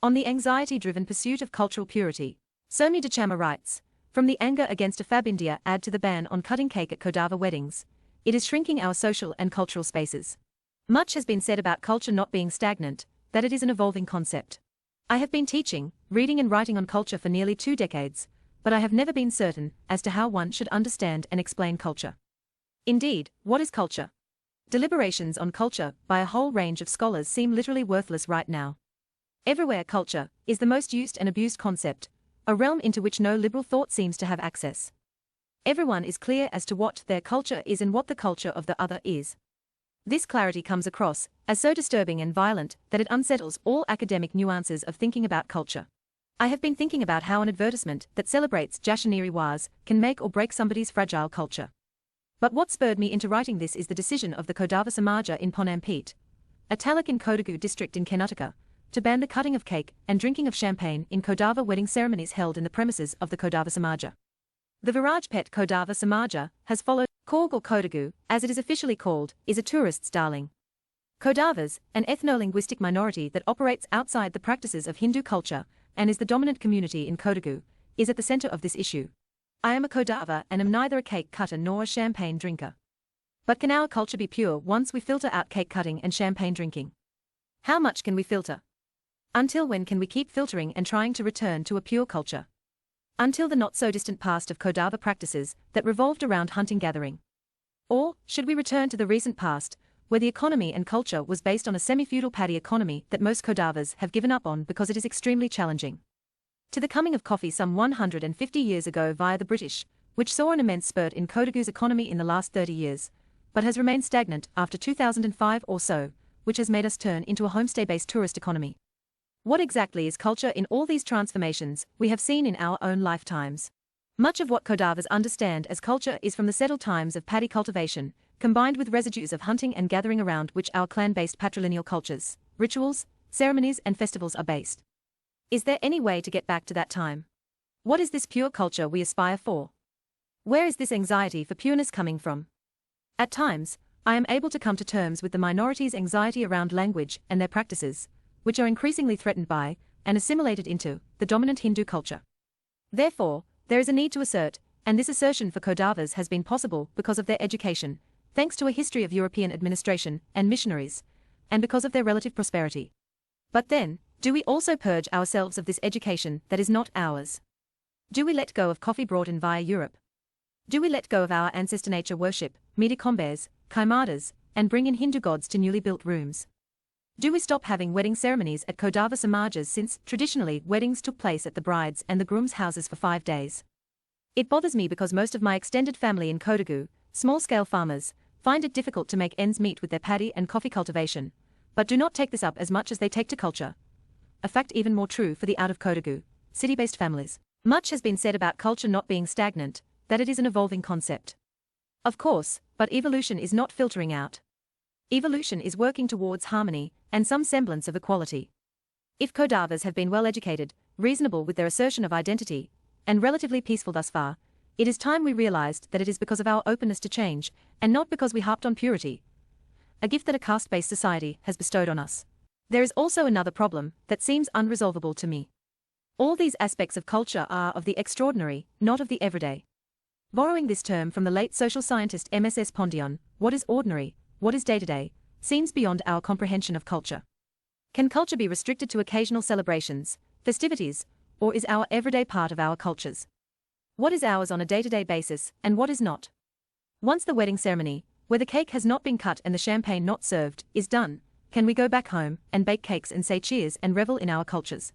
On the anxiety-driven pursuit of cultural purity, Somi Dachama writes, from the anger against a Fab India add to the ban on cutting cake at Kodava weddings, it is shrinking our social and cultural spaces. Much has been said about culture not being stagnant, that it is an evolving concept. I have been teaching, reading and writing on culture for nearly 2 decades, but I have never been certain as to how one should understand and explain culture. Indeed, what is culture? Deliberations on culture by a whole range of scholars seem literally worthless right now. Everywhere culture is the most used and abused concept, a realm into which no liberal thought seems to have access. Everyone is clear as to what their culture is and what the culture of the other is. This clarity comes across as so disturbing and violent that it unsettles all academic nuances of thinking about culture. I have been thinking about how an advertisement that celebrates Jashaniri Wars can make or break somebody's fragile culture. But what spurred me into writing this is the decision of the Kodava Samaja in Ponampet, a taluk in Kodagu district in Karnataka, to ban the cutting of cake and drinking of champagne in Kodava wedding ceremonies held in the premises of the Kodava Samaja. The Virajpet Kodava Samaja has followed. Korg or Kodagu, as it is officially called, is a tourist's darling. Kodavas, an ethno-linguistic minority that operates outside the practices of Hindu culture and is the dominant community in Kodagu, is at the center of this issue. I am a Kodava and am neither a cake cutter nor a champagne drinker. But can our culture be pure once we filter out cake cutting and champagne drinking? How much can we filter? Until when can we keep filtering and trying to return to a pure culture? Until the not-so-distant past of Kodava practices that revolved around hunting-gathering? Or, should we return to the recent past, where the economy and culture was based on a semi-feudal paddy economy that most Kodavas have given up on because it is extremely challenging? To the coming of coffee some 150 years ago via the British, which saw an immense spurt in Kodagu's economy in the last 30 years, but has remained stagnant after 2005 or so, which has made us turn into a homestay-based tourist economy. What exactly is culture in all these transformations we have seen in our own lifetimes? Much of what Kodavas understand as culture is from the settled times of paddy cultivation, combined with residues of hunting and gathering around which our clan-based patrilineal cultures, rituals, ceremonies and festivals are based. Is there any way to get back to that time? What is this pure culture we aspire for? Where is this anxiety for pureness coming from? At times, I am able to come to terms with the minority's anxiety around language and their practices, which are increasingly threatened by, and assimilated into, the dominant Hindu culture. Therefore, there is a need to assert, and this assertion for Kodavas has been possible because of their education, thanks to a history of European administration and missionaries, and because of their relative prosperity. But then, do we also purge ourselves of this education that is not ours? Do we let go of coffee brought in via Europe? Do we let go of our ancestor nature worship, Midikombes, Kaimadas, and bring in Hindu gods to newly built rooms? Do we stop having wedding ceremonies at Kodava Samajas since, traditionally, weddings took place at the bride's and the groom's houses for 5 days? It bothers me because most of my extended family in Kodagu, small-scale farmers, find it difficult to make ends meet with their paddy and coffee cultivation, but do not take this up as much as they take to culture. A fact even more true for the out-of-Kodagu, city-based families. Much has been said about culture not being stagnant, that it is an evolving concept. Of course, but evolution is not filtering out. Evolution is working towards harmony and some semblance of equality. If Kodavas have been well educated, reasonable with their assertion of identity, and relatively peaceful thus far, it is time we realized that it is because of our openness to change, and not because we harped on purity, a gift that a caste-based society has bestowed on us. There is also another problem that seems unresolvable to me. All these aspects of culture are of the extraordinary, not of the everyday. Borrowing this term from the late social scientist MSS Pondion, what is ordinary, what is day-to-day, seems beyond our comprehension of culture. Can culture be restricted to occasional celebrations, festivities, or is our everyday part of our cultures? What is ours on a day-to-day basis, and what is not? Once the wedding ceremony, where the cake has not been cut and the champagne not served, is done, can we go back home and bake cakes and say cheers and revel in our cultures?